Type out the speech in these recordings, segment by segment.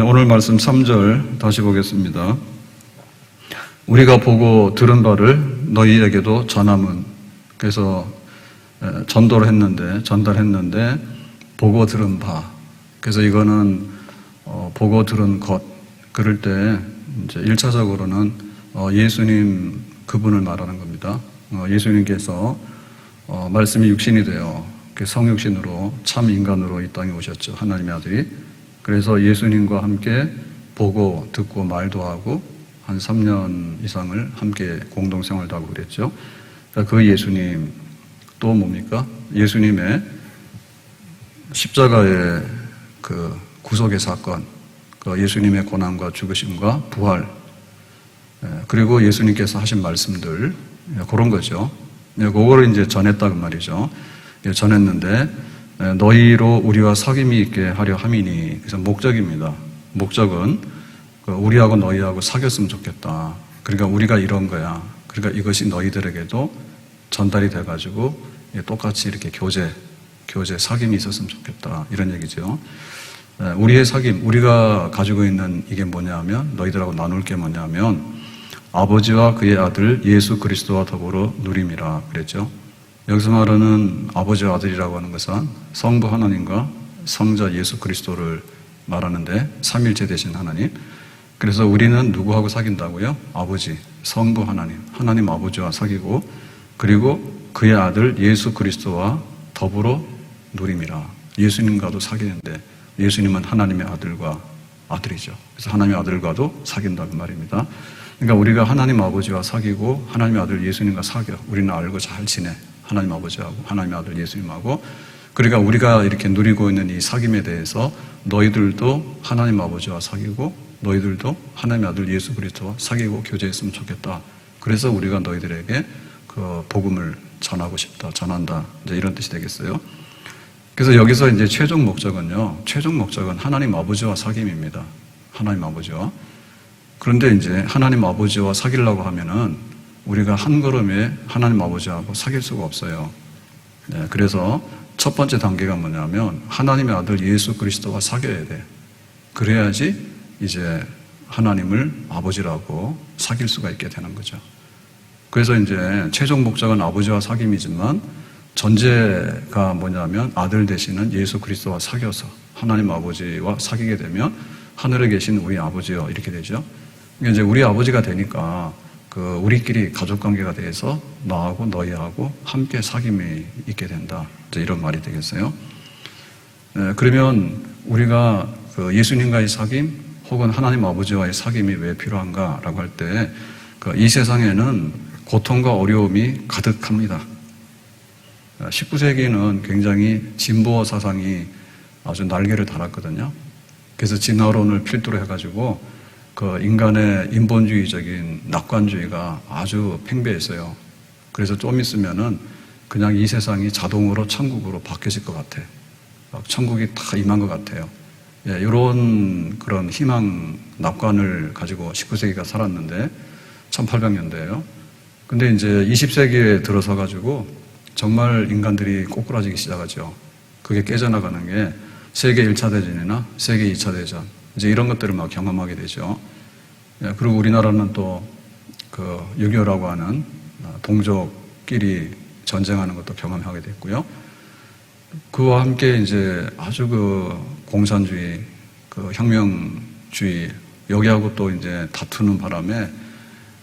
오늘 말씀 3절 다시 보겠습니다. 우리가 보고 들은 바를 너희에게도 전함은, 그래서 전달했는데 보고 들은 바, 그래서 이거는 보고 들은 것, 그럴 때 이제 1차적으로는 예수님 그분을 말하는 겁니다. 예수님께서 말씀이 육신이 되어 성육신으로 참 인간으로 이 땅에 오셨죠. 하나님의 아들이. 그래서 예수님과 함께 보고 듣고 말도 하고 한 3년 이상을 함께 공동생활도 하고 그랬죠. 그 예수님 또 뭡니까? 예수님의 십자가의 그 구속의 사건, 그 예수님의 고난과 죽으심과 부활, 그리고 예수님께서 하신 말씀들, 그런 거죠. 그거를 이제 전했다 그 말이죠. 전했는데 너희로 우리와 사귐이 있게 하려 함이니, 그래서 목적입니다. 목적은 우리하고 너희하고 사귀었으면 좋겠다. 그러니까 우리가 이런 거야. 그러니까 이것이 너희들에게도 전달이 돼가지고 똑같이 이렇게 교제 사귐이 있었으면 좋겠다. 이런 얘기죠. 우리의 사귐, 우리가 가지고 있는 이게 뭐냐면, 너희들하고 나눌 게 뭐냐면 아버지와 그의 아들 예수 그리스도와 더불어 누림이라 그랬죠. 여기서 말하는 아버지와 아들이라고 하는 것은 성부 하나님과 성자 예수 그리스도를 말하는데, 삼일체 되신 하나님. 그래서 우리는 누구하고 사귄다고요? 아버지, 성부 하나님 아버지와 사귀고, 그리고 그의 아들 예수 그리스도와 더불어 누림이라. 예수님과도 사귀는데, 예수님은 하나님의 아들과 아들이죠. 그래서 하나님의 아들과도 사귄다는 말입니다. 그러니까 우리가 하나님 아버지와 사귀고 하나님의 아들 예수님과 사귀어. 우리는 알고 잘 지내. 하나님 아버지하고 하나님의 아들 예수님하고. 그러니까 우리가 이렇게 누리고 있는 이 사귐에 대해서 너희들도 하나님 아버지와 사귀고 너희들도 하나님의 아들 예수 그리스도와 사귀고 교제했으면 좋겠다. 그래서 우리가 너희들에게 그 복음을 전하고 싶다, 전한다, 이제 이런 뜻이 되겠어요. 그래서 여기서 이제 최종 목적은 하나님 아버지와 사귐입니다. 하나님 아버지와. 그런데 이제 하나님 아버지와 사귀려고 하면은 우리가 한 걸음에 하나님 아버지하고 사귈 수가 없어요. 그래서 첫 번째 단계가 뭐냐면 하나님의 아들 예수 그리스도와 사귀어야 돼. 그래야지 이제 하나님을 아버지라고 사귈 수가 있게 되는 거죠. 그래서 이제 최종 목적은 아버지와 사귐이지만 전제가 뭐냐면 아들 되시는 예수 그리스도와 사귀어서 하나님 아버지와 사귀게 되면 하늘에 계신 우리 아버지요, 이렇게 되죠. 이제 우리 아버지가 되니까 우리끼리 가족 관계가 돼서 나하고 너희하고 함께 사귐이 있게 된다. 이제 이런 말이 되겠어요. 그러면 우리가 예수님과의 사귐 혹은 하나님 아버지와의 사귐이 왜 필요한가라고 할 때 이 세상에는 고통과 어려움이 가득합니다. 19세기는 굉장히 진보 사상이 아주 날개를 달았거든요. 그래서 진화론을 필두로 해가지고 인간의 인본주의적인 낙관주의가 아주 팽배했어요. 그래서 좀 있으면은 그냥 이 세상이 자동으로 천국으로 바뀌어질 것 같아. 천국이 다 임한 것 같아요. 이런 그런 희망 낙관을 가지고 19세기가 살았는데 1800년대예요. 근데 이제 20세기에 들어서 가지고 정말 인간들이 꼬꾸라지기 시작하죠. 그게 깨져나가는 게 세계 1차 대전이나 세계 2차 대전, 이제 이런 것들을 막 경험하게 되죠. 그리고 우리나라는 또 6.25라고 하는 동족끼리 전쟁하는 것도 경험하게 됐고요. 그와 함께 이제 아주 공산주의, 혁명주의, 여기하고 또 이제 다투는 바람에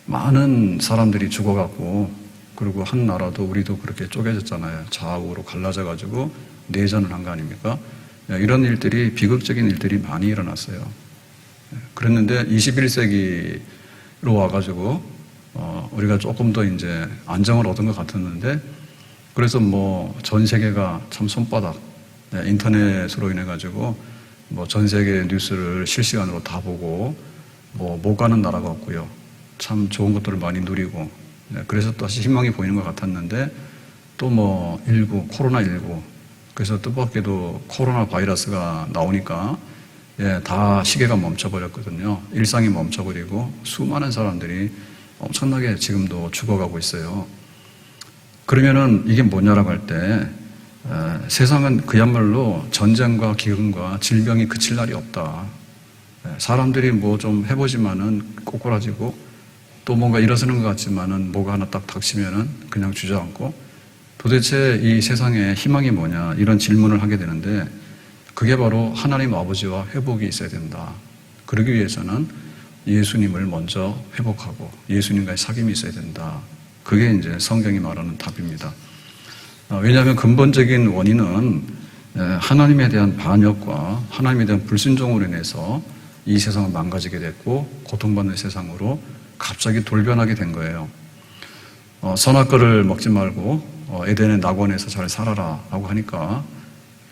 많은 사람들이 죽어갔고, 그리고 한 나라도 우리도 그렇게 쪼개졌잖아요. 좌우로 갈라져가지고 내전을 한 거 아닙니까? 이런 일들이, 비극적인 일들이 많이 일어났어요. 그랬는데 21세기로 와가지고 우리가 조금 더 이제 안정을 얻은 것 같았는데, 그래서 전 세계가 참 손바닥, 인터넷으로 인해가지고 전 세계 뉴스를 실시간으로 다 보고 못 가는 나라가 없고요. 참 좋은 것들을 많이 누리고, 그래서 다시 희망이 보이는 것 같았는데 또 코로나19, 그래서 뜻밖에도 코로나 바이러스가 나오니까 다 시계가 멈춰버렸거든요. 일상이 멈춰버리고 수많은 사람들이 엄청나게 지금도 죽어가고 있어요. 그러면은 이게 뭐냐라고 할 때 세상은 그야말로 전쟁과 기근과 질병이 그칠 날이 없다. 사람들이 뭐 좀 해보지만은 꼬꾸라지고 또 뭔가 일어서는 것 같지만은 뭐가 하나 딱 닥치면은 그냥 주저앉고 도대체 이 세상에 희망이 뭐냐 이런 질문을 하게 되는데 그게 바로 하나님 아버지와 회복이 있어야 된다. 그러기 위해서는 예수님을 먼저 회복하고 예수님과의 사귐이 있어야 된다. 그게 이제 성경이 말하는 답입니다. 왜냐하면 근본적인 원인은 하나님에 대한 반역과 하나님에 대한 불순종으로 인해서 이 세상은 망가지게 됐고 고통받는 세상으로 갑자기 돌변하게 된 거예요. 선악과를 먹지 말고 에덴의 낙원에서 잘 살아라 라고 하니까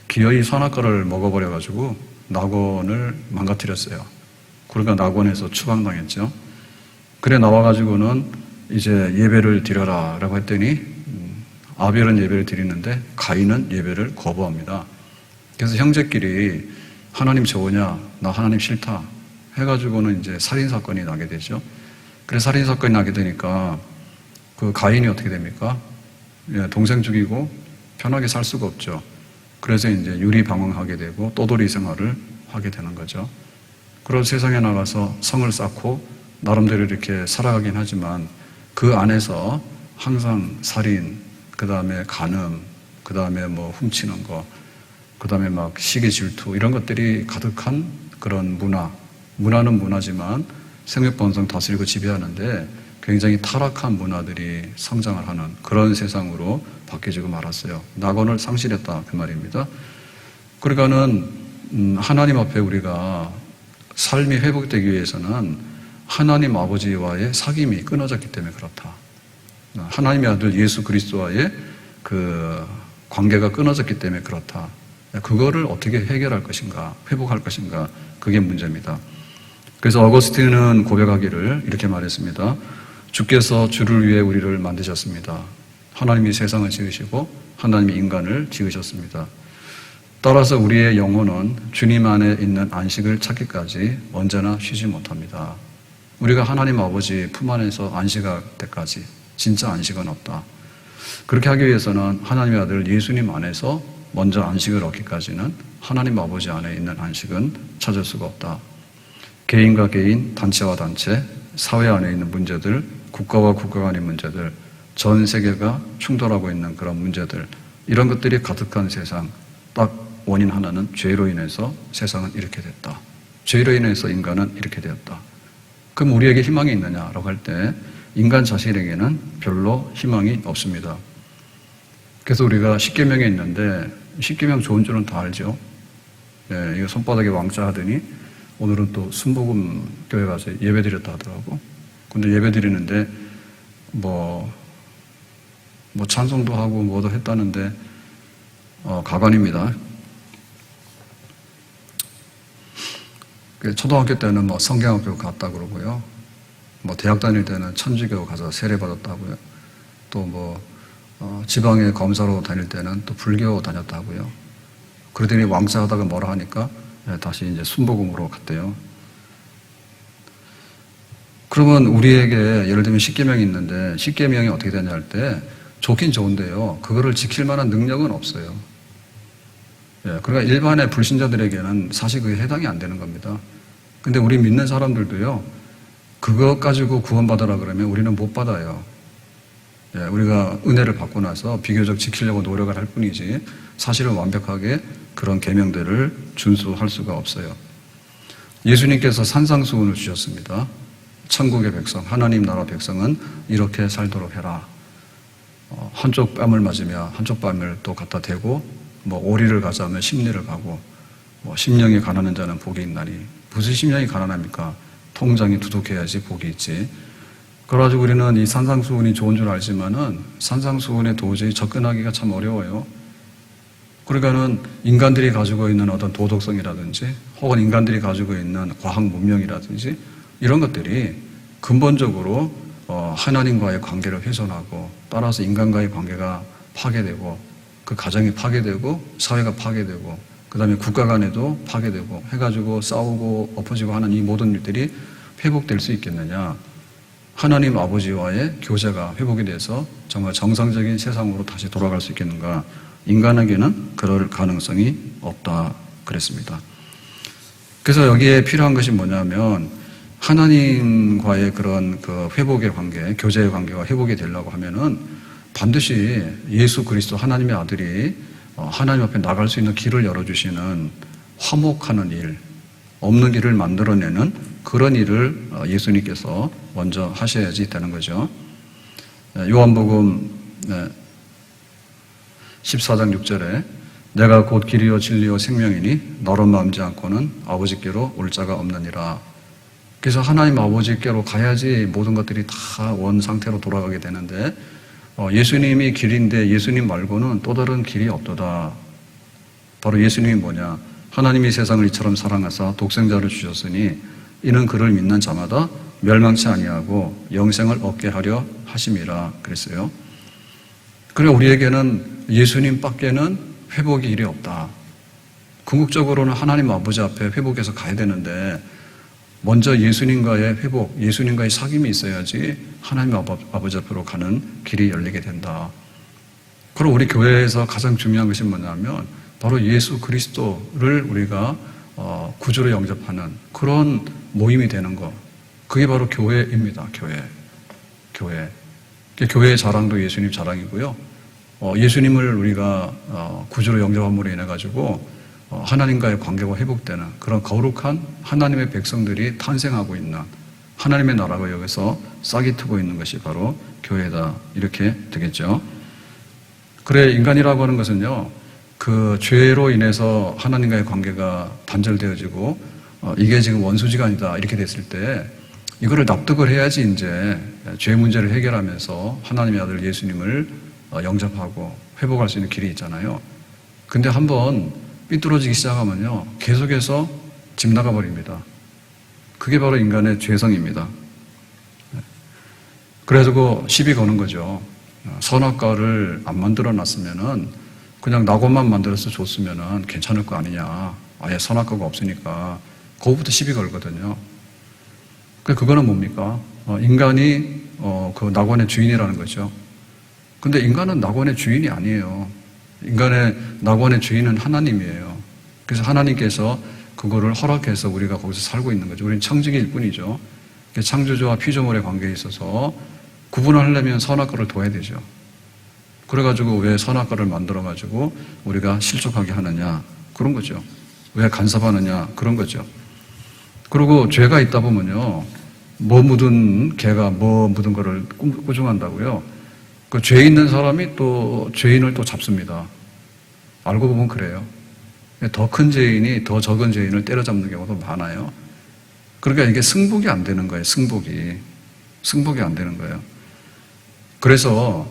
기어이 선악과를 먹어버려가지고 낙원을 망가뜨렸어요. 그러니까 낙원에서 추방당했죠. 그래 나와가지고는 이제 예배를 드려라 라고 했더니 아벨은 예배를 드리는데 가인은 예배를 거부합니다. 그래서 형제끼리 하나님 좋으냐 나 하나님 싫다 해가지고는 이제 살인사건이 나게 되죠. 그래서 살인사건이 나게 되니까 그 가인이 어떻게 됩니까? 동생 죽이고 편하게 살 수가 없죠. 그래서 이제 유리방황하게 되고 떠돌이 생활을 하게 되는 거죠. 그런 세상에 나가서 성을 쌓고 나름대로 이렇게 살아가긴 하지만 그 안에서 항상 살인, 그 다음에 간음, 그 다음에 뭐 훔치는 거, 그 다음에 막 시기 질투 이런 것들이 가득한 그런 문화는 문화지만 생육 본성 다스리고 지배하는데 굉장히 타락한 문화들이 성장을 하는 그런 세상으로 바뀌어지고 말았어요. 낙원을 상실했다 그 말입니다. 그러니까는 하나님 앞에 우리가 삶이 회복되기 위해서는 하나님 아버지와의 사귐이 끊어졌기 때문에 그렇다. 하나님의 아들 예수 그리스도와의 그 관계가 끊어졌기 때문에 그렇다. 그거를 어떻게 해결할 것인가, 회복할 것인가, 그게 문제입니다. 그래서 어거스틴은 고백하기를 이렇게 말했습니다. 주께서 주를 위해 우리를 만드셨습니다. 하나님이 세상을 지으시고 하나님이 인간을 지으셨습니다. 따라서 우리의 영혼은 주님 안에 있는 안식을 찾기까지 언제나 쉬지 못합니다. 우리가 하나님 아버지 품 안에서 안식할 때까지 진짜 안식은 없다. 그렇게 하기 위해서는 하나님의 아들 예수님 안에서 먼저 안식을 얻기까지는 하나님 아버지 안에 있는 안식은 찾을 수가 없다. 개인과 개인, 단체와 단체, 사회 안에 있는 문제들, 국가와 국가 간의 문제들, 전 세계가 충돌하고 있는 그런 문제들, 이런 것들이 가득한 세상, 딱 원인 하나는 죄로 인해서 세상은 이렇게 됐다. 죄로 인해서 인간은 이렇게 되었다. 그럼 우리에게 희망이 있느냐라고 할 때 인간 자신에게는 별로 희망이 없습니다. 그래서 우리가 십계명에 있는데 십계명 좋은 줄은 다 알죠. 예, 이거 손바닥에 왕자 하더니 오늘은 또 순복음 교회 가서 예배 드렸다 하더라고. 근데 예배 드리는데 뭐 찬송도 하고 뭐도 했다는데 가관입니다. 초등학교 때는 뭐 성경학교 갔다 그러고요. 뭐 대학 다닐 때는 천주교 가서 세례 받았다고요. 또 뭐 지방에 검사로 다닐 때는 또 불교 다녔다고요. 그러더니 왕자 하다가 뭐라 하니까 다시 이제 순복음으로 갔대요. 그러면 우리에게 예를 들면 십계명이 있는데 십계명이 어떻게 되냐 할 때 좋긴 좋은데요. 그거를 지킬 만한 능력은 없어요. 그러니까 일반의 불신자들에게는 사실 그게 해당이 안 되는 겁니다. 근데 우리 믿는 사람들도요. 그것 가지고 구원받으라 그러면 우리는 못 받아요. 우리가 은혜를 받고 나서 비교적 지키려고 노력을 할 뿐이지 사실은 완벽하게 그런 계명들을 준수할 수가 없어요. 예수님께서 산상수훈을 주셨습니다. 천국의 백성, 하나님 나라 백성은 이렇게 살도록 해라. 한쪽 뺨을 맞으며 한쪽 뺨을 또 갖다 대고 뭐 오리를 가자면 십리를 가고 뭐 심령이 가난한 자는 복이 있나니 무슨 심령이 가난합니까? 통장이 두둑해야지 복이 있지. 그래가지고 우리는 이 산상수훈이 좋은 줄 알지만은 산상수훈에 도저히 접근하기가 참 어려워요. 그러니까는 인간들이 가지고 있는 어떤 도덕성이라든지 혹은 인간들이 가지고 있는 과학 문명이라든지 이런 것들이 근본적으로 하나님과의 관계를 훼손하고 따라서 인간과의 관계가 파괴되고 그 가정이 파괴되고 사회가 파괴되고 그 다음에 국가 간에도 파괴되고 해가지고 싸우고 엎어지고 하는 이 모든 일들이 회복될 수 있겠느냐. 하나님 아버지와의 교제가 회복이 돼서 정말 정상적인 세상으로 다시 돌아갈 수 있겠는가. 인간에게는 그럴 가능성이 없다 그랬습니다. 그래서 여기에 필요한 것이 뭐냐면 하나님과의 그런 그 회복의 관계, 교제의 관계가 회복이 되려고 하면은 반드시 예수 그리스도 하나님의 아들이 하나님 앞에 나갈 수 있는 길을 열어주시는 화목하는 일, 없는 길을 만들어내는 그런 일을 예수님께서 먼저 하셔야지 되는 거죠. 요한복음 14장 6절에 내가 곧 길이요 진리요 생명이니 너로 마음지 않고는 아버지께로 올 자가 없느니라. 그래서 하나님 아버지께로 가야지 모든 것들이 다 원 상태로 돌아가게 되는데 예수님이 길인데 예수님 말고는 또 다른 길이 없도다. 바로 예수님이 뭐냐? 하나님이 세상을 이처럼 사랑하사 독생자를 주셨으니 이는 그를 믿는 자마다 멸망치 아니하고 영생을 얻게 하려 하심이라 그랬어요. 그래 우리에게는 예수님 밖에는 회복의 일이 없다. 궁극적으로는 하나님 아버지 앞에 회복해서 가야 되는데 먼저 예수님과의 회복, 예수님과의 사귐이 있어야지 하나님 아버지 앞으로 가는 길이 열리게 된다. 그럼 우리 교회에서 가장 중요한 것이 뭐냐면 바로 예수 그리스도를 우리가 구주로 영접하는 그런 모임이 되는 것. 그게 바로 교회입니다. 교회. 교회의 자랑도 예수님 자랑이고요. 예수님을 우리가 구주로 영접함으로 인해 가지고 하나님과의 관계가 회복되는 그런 거룩한 하나님의 백성들이 탄생하고 있는 하나님의 나라가 여기서 싹이 트고 있는 것이 바로 교회다. 이렇게 되겠죠. 그래 인간이라고 하는 것은요. 그 죄로 인해서 하나님과의 관계가 단절되어지고 이게 지금 원수지간이다 이렇게 됐을 때 이거를 납득을 해야지 이제 죄 문제를 해결하면서 하나님의 아들 예수님을 영접하고 회복할 수 있는 길이 있잖아요. 근데 한번 삐뚤어지기 시작하면요. 계속해서 집 나가버립니다. 그게 바로 인간의 죄성입니다. 그래가지고 시비 거는 거죠. 선악과를 안 만들어 놨으면은 그냥 낙원만 만들어서 줬으면은 괜찮을 거 아니냐. 아예 선악과가 없으니까. 그거부터 시비 걸거든요. 그거는 뭡니까? 인간이 그 낙원의 주인이라는 거죠. 근데 인간은 낙원의 주인이 아니에요. 인간의 낙원의 주인은 하나님이에요. 그래서 하나님께서 그거를 허락해서 우리가 거기서 살고 있는 거죠. 우리는 청지기일 뿐이죠. 창조주와 피조물의 관계에 있어서 구분을 하려면 선악과를 둬야 되죠. 그래가지고 왜 선악과를 만들어가지고 우리가 실족하게 하느냐. 그런 거죠. 왜 간섭하느냐. 그런 거죠. 그리고 죄가 있다 보면요. 뭐 묻은 개가 뭐 묻은 거를 꾸중한다고요. 그 죄 있는 사람이 또 죄인을 또 잡습니다. 알고 보면 그래요. 더 큰 죄인이 더 적은 죄인을 때려잡는 경우도 많아요. 그러니까 이게 승복이 안 되는 거예요. 승복이 안 되는 거예요. 그래서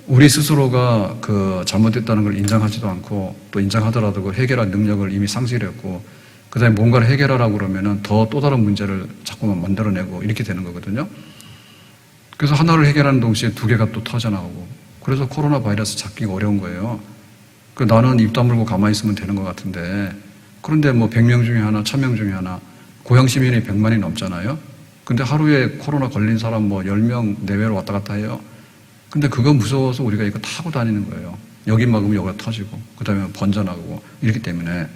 우리 스스로가 그 잘못됐다는 걸 인정하지도 않고 또 인정하더라도 그 해결할 능력을 이미 상실했고 그 다음에 뭔가를 해결하라고 그러면은 또 다른 문제를 자꾸만 만들어내고 이렇게 되는 거거든요. 그래서 하나를 해결하는 동시에 두 개가 또 터져나오고 그래서 코로나 바이러스 잡기가 어려운 거예요. 나는 입 다물고 가만히 있으면 되는 것 같은데 그런데 뭐 100명 중에 하나, 1000명 중에 하나 고향 시민이 100만이 넘잖아요. 근데 하루에 코로나 걸린 사람 뭐 10명 내외로 왔다 갔다 해요. 근데 그거 무서워서 우리가 이거 타고 다니는 거예요. 여기 막으면 여기가 터지고 그 다음에 번져나가고 이렇기 때문에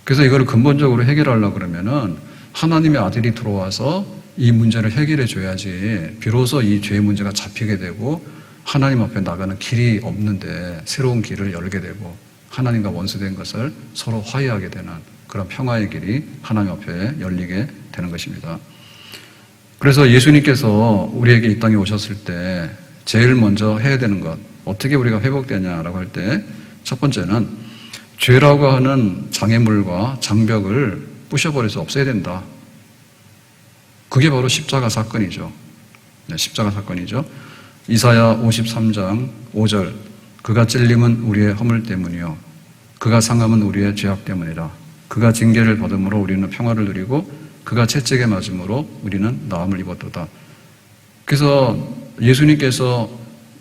그래서 이거를 근본적으로 해결하려고 그러면은 하나님의 아들이 들어와서 이 문제를 해결해 줘야지 비로소 이 죄의 문제가 잡히게 되고 하나님 앞에 나가는 길이 없는데 새로운 길을 열게 되고 하나님과 원수된 것을 서로 화해하게 되는 그런 평화의 길이 하나님 앞에 열리게 되는 것입니다. 그래서 예수님께서 우리에게 이 땅에 오셨을 때 제일 먼저 해야 되는 것 어떻게 우리가 회복되냐라고 할 때 첫 번째는 죄라고 하는 장애물과 장벽을 부셔버려서 없애야 된다. 그게 바로 십자가 사건이죠. 네, 십자가 사건이죠. 이사야 53장 5절 그가 찔림은 우리의 허물 때문이요 그가 상함은 우리의 죄악 때문이라. 그가 징계를 받음으로 우리는 평화를 누리고 그가 채찍에 맞음으로 우리는 나음을 입었도다. 그래서 예수님께서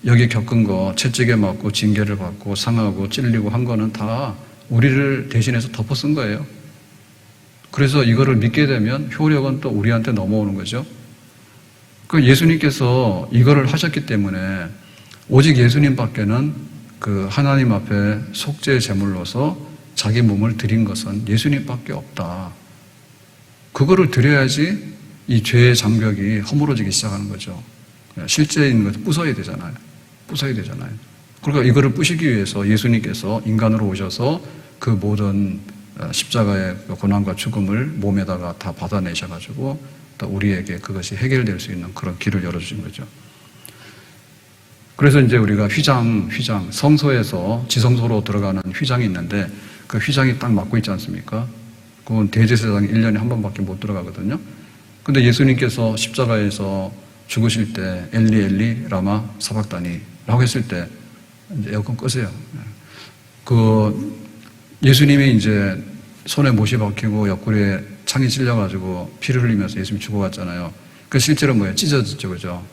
여기 겪은 거 채찍에 맞고 징계를 받고 상하고 찔리고 한 거는 다 우리를 대신해서 덮어 쓴 거예요. 그래서 이거를 믿게 되면 효력은 또 우리한테 넘어오는 거죠. 그 예수님께서 이거를 하셨기 때문에 오직 예수님 밖에는 그 하나님 앞에 속죄 제물로서 자기 몸을 드린 것은 예수님 밖에 없다. 그거를 드려야지 이 죄의 장벽이 허물어지기 시작하는 거죠. 실제 있는 것을 부숴야 되잖아요. 부숴야 되잖아요. 그러니까 이거를 부시기 위해서 예수님께서 인간으로 오셔서 그 모든 십자가의 고난과 죽음을 몸에다가 다 받아내셔가지고 또 우리에게 그것이 해결될 수 있는 그런 길을 열어주신 거죠. 그래서 이제 우리가 휘장, 성소에서 지성소로 들어가는 휘장이 있는데 그 휘장이 딱 막고 있지 않습니까? 그건 대제사장이 1년에 한 번밖에 못 들어가거든요. 근데 예수님께서 십자가에서 죽으실 때 엘리 엘리 라마 사박다니 라고 했을 때 이제 에어컨 끄세요. 예수님이 이제 손에 못이 박히고 옆구리에 창이 찔려가지고 피를 흘리면서 예수님이 죽어갔잖아요. 그 실제로 뭐예요? 찢어졌죠, 그죠?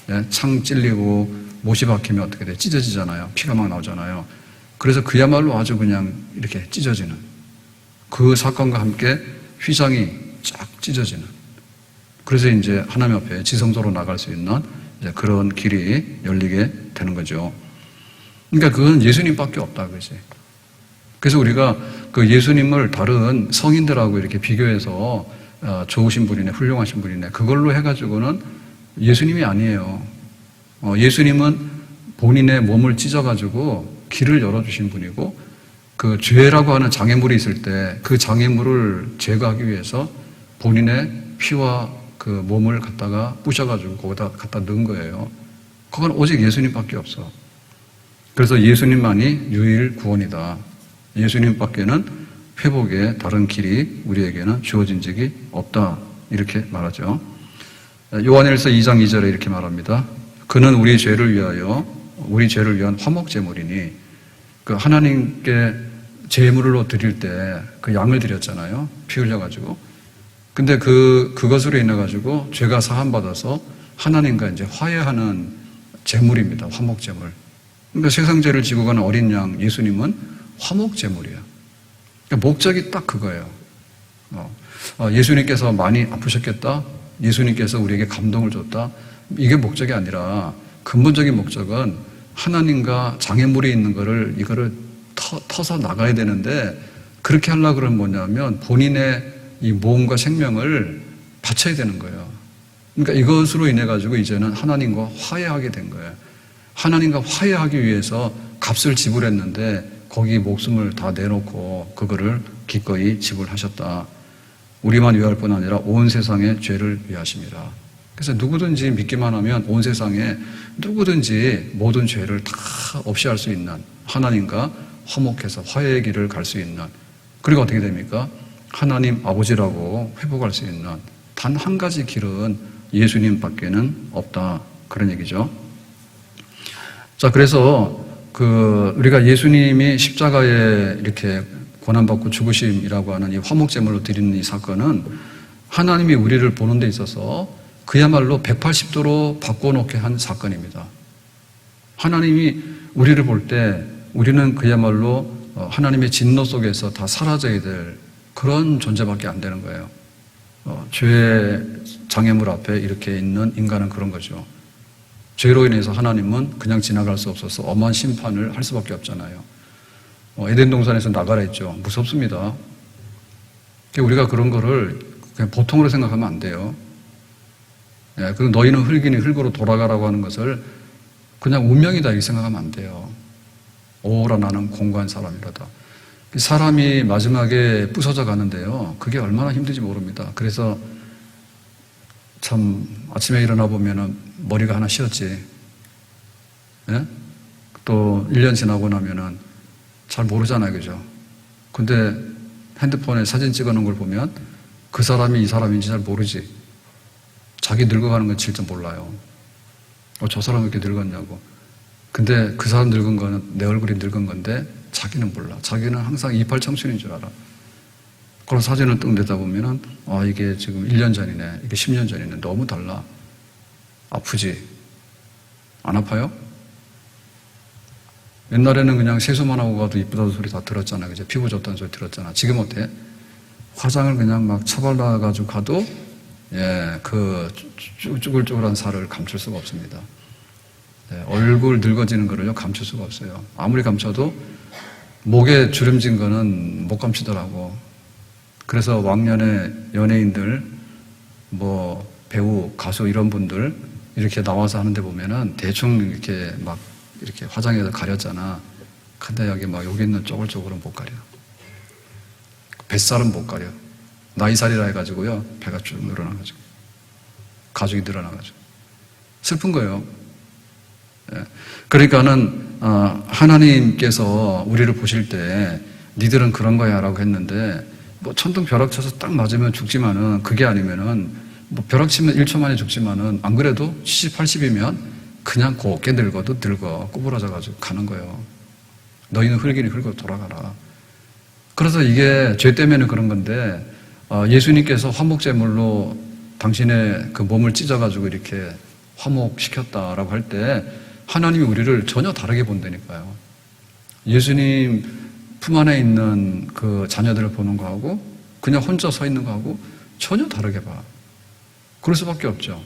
네? 창 찔리고 못이 박히면 어떻게 돼? 찢어지잖아요. 피가 막 나오잖아요. 그래서 그야말로 아주 그냥 이렇게 찢어지는 그 사건과 함께 휘장이 쫙 찢어지는. 그래서 이제 하나님 앞에 지성소로 나갈 수 있는 이제 그런 길이 열리게 되는 거죠. 그러니까 그건 예수님밖에 없다, 그지? 그래서 우리가 그 예수님을 다른 성인들하고 이렇게 비교해서 좋으신 분이네, 훌륭하신 분이네, 그걸로 해가지고는 예수님이 아니에요. 예수님은 본인의 몸을 찢어가지고 길을 열어주신 분이고, 그 죄라고 하는 장애물이 있을 때 그 장애물을 제거하기 위해서 본인의 피와 그 몸을 갖다가 부셔가지고 거기다 갖다 넣은 거예요. 그건 오직 예수님밖에 없어. 그래서 예수님만이 유일 구원이다. 예수님밖에는 회복의 다른 길이 우리에게는 주어진 적이 없다. 이렇게 말하죠. 요한일서 2장 2절에 이렇게 말합니다. 그는 우리 죄를 위한 화목제물이니, 그 하나님께 제물로 드릴 때 그 양을 드렸잖아요. 피 흘려가지고. 근데 그것으로 인해가지고 죄가 사함받아서 하나님과 이제 화해하는 제물입니다. 화목제물. 그러니까 세상 죄를 지고 가는 어린 양 예수님은 화목제물이에요. 그러니까 목적이 딱 그거예요. 예수님께서 많이 아프셨겠다. 예수님께서 우리에게 감동을 줬다. 이게 목적이 아니라 근본적인 목적은 하나님과 장애물이 있는 이거를 터서 나가야 되는데, 그렇게 하려고 그러면 뭐냐면 본인의 이 몸과 생명을 바쳐야 되는 거예요. 그러니까 이것으로 인해 가지고 이제는 하나님과 화해하게 된 거예요. 하나님과 화해하기 위해서 값을 지불했는데 거기 목숨을 다 내놓고 그거를 기꺼이 지불하셨다. 우리만 위할 뿐 아니라 온 세상의 죄를 위하십니다. 그래서 누구든지 믿기만 하면 온 세상에 누구든지 모든 죄를 다 없이 할 수 있는, 하나님과 화목해서 화해의 길을 갈 수 있는, 그리고 어떻게 됩니까? 하나님 아버지라고 회복할 수 있는 단 한 가지 길은 예수님밖에는 없다. 그런 얘기죠. 자, 그래서 우리가 예수님이 십자가에 이렇게 고난받고 죽으심이라고 하는 이 화목제물로 드리는 이 사건은 하나님이 우리를 보는 데 있어서 그야말로 180도로 바꿔놓게 한 사건입니다. 하나님이 우리를 볼 때 우리는 그야말로 하나님의 진노 속에서 다 사라져야 될 그런 존재밖에 안 되는 거예요. 죄의 장애물 앞에 이렇게 있는 인간은 그런 거죠. 죄로 인해서 하나님은 그냥 지나갈 수 없어서 엄한 심판을 할 수밖에 없잖아요. 에덴 동산에서 나가라 했죠. 무섭습니다. 우리가 그런 거를 그냥 보통으로 생각하면 안 돼요. 그리고 너희는 흙이니 흙으로 돌아가라고 하는 것을 그냥 운명이다 이렇게 생각하면 안 돼요. 오라 나는 공고한 사람이라다. 사람이 마지막에 부서져 가는데요. 그게 얼마나 힘든지 모릅니다. 그래서 참 아침에 일어나 보면은 머리가 하나 쉬었지. 예? 또 1년 지나고 나면은 잘 모르잖아요. 그죠? 근데 핸드폰에 사진 찍어 놓은 걸 보면 그 사람이 이 사람인지 잘 모르지. 자기 늙어가는 건 진짜 몰라요. 저 사람 왜 이렇게 늙었냐고. 근데 그 사람 늙은 거는 내 얼굴이 늙은 건데 자기는 몰라. 자기는 항상 28 청춘인 줄 알아. 그런 사진을 뚝 내다 보면은 이게 지금 1년 전이네. 이게 10년 전이네. 너무 달라. 아프지? 안 아파요? 옛날에는 그냥 세수만 하고 가도 이쁘다는 소리 다 들었잖아. 그죠? 피부 좋다는 소리 들었잖아. 지금 어때? 화장을 그냥 막 쳐발라가지고 가도 그 쭈글쭈글한 살을 감출 수가 없습니다. 얼굴 늙어지는 거를요 감출 수가 없어요. 아무리 감춰도 목에 주름진 거는 못 감추더라고. 그래서 왕년에 연예인들, 뭐 배우, 가수 이런 분들 이렇게 나와서 하는데 보면은 대충 이렇게 막 이렇게 화장해서 가렸잖아. 근데 여기 있는 쪼글쪼글은 못 가려. 뱃살은 못 가려. 나이살이라 해가지고요. 배가 쭉 늘어나가지고. 가죽이 늘어나가지고. 슬픈 거예요. 예. 그러니까는, 하나님께서 우리를 보실 때, 니들은 그런 거야 라고 했는데, 뭐 천둥 벼락 쳐서 딱 맞으면 죽지만은, 그게 아니면은, 뭐 벼락 치면 1초 만에 죽지만은, 안 그래도 70, 80이면 그냥 곱게 늙어도 늙어. 구부러져가지고 가는 거예요. 너희는 흙이니 흙으로 돌아가라. 그래서 이게 죄 때문에 그런 건데, 예수님께서 화목제물로 당신의 그 몸을 찢어가지고 이렇게 화목시켰다라고 할 때, 하나님이 우리를 전혀 다르게 본다니까요. 예수님 품 안에 있는 그 자녀들을 보는 거하고, 그냥 혼자 서 있는 거하고 전혀 다르게 봐. 그럴 수밖에 없죠.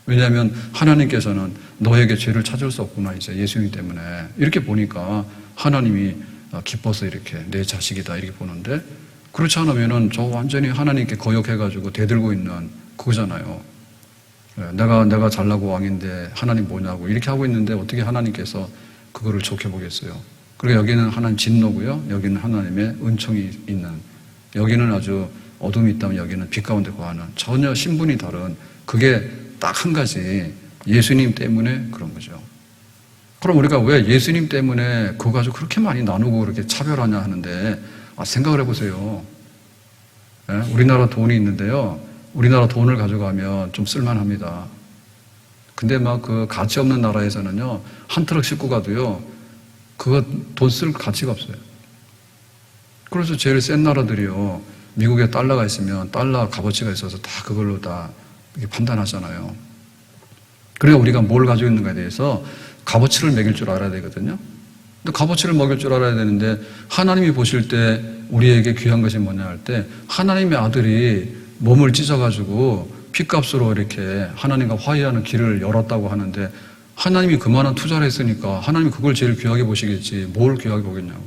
왜냐하면 하나님께서는 너에게 죄를 찾을 수 없구나, 이제 예수님 때문에. 이렇게 보니까 하나님이 기뻐서 이렇게 내 자식이다 이렇게 보는데, 그렇지 않으면은 저 완전히 하나님께 거역해가지고 대들고 있는 그거잖아요. 내가 잘나고 왕인데 하나님 뭐냐고 이렇게 하고 있는데 어떻게 하나님께서 그거를 좋게 보겠어요. 그리고 여기는 하나님 진노고요. 여기는 하나님의 은총이 있는, 여기는 아주 어둠이 있다면 여기는 빛 가운데 거하는, 전혀 신분이 다른, 그게 딱 한 가지, 예수님 때문에 그런 거죠. 그럼 우리가 왜 예수님 때문에 그거 가지고 그렇게 많이 나누고 그렇게 차별하냐 하는데, 생각을 해보세요. 예? 우리나라 돈이 있는데요. 우리나라 돈을 가져가면 좀 쓸만합니다. 근데 막 그 가치 없는 나라에서는요, 한 트럭 싣고 가도요, 그거 돈 쓸 가치가 없어요. 그래서 제일 센 나라들이요, 미국에 달러가 있으면 달러 값어치가 있어서 다 그걸로 다 판단하잖아요. 그러니까 우리가 뭘 가지고 있는가에 대해서 값어치를 매길 줄 알아야 되거든요. 근데 값어치를 먹일 줄 알아야 되는데, 하나님이 보실 때 우리에게 귀한 것이 뭐냐 할 때, 하나님의 아들이 몸을 찢어가지고 핏값으로 이렇게 하나님과 화해하는 길을 열었다고 하는데, 하나님이 그만한 투자를 했으니까 하나님이 그걸 제일 귀하게 보시겠지 뭘 귀하게 보겠냐고.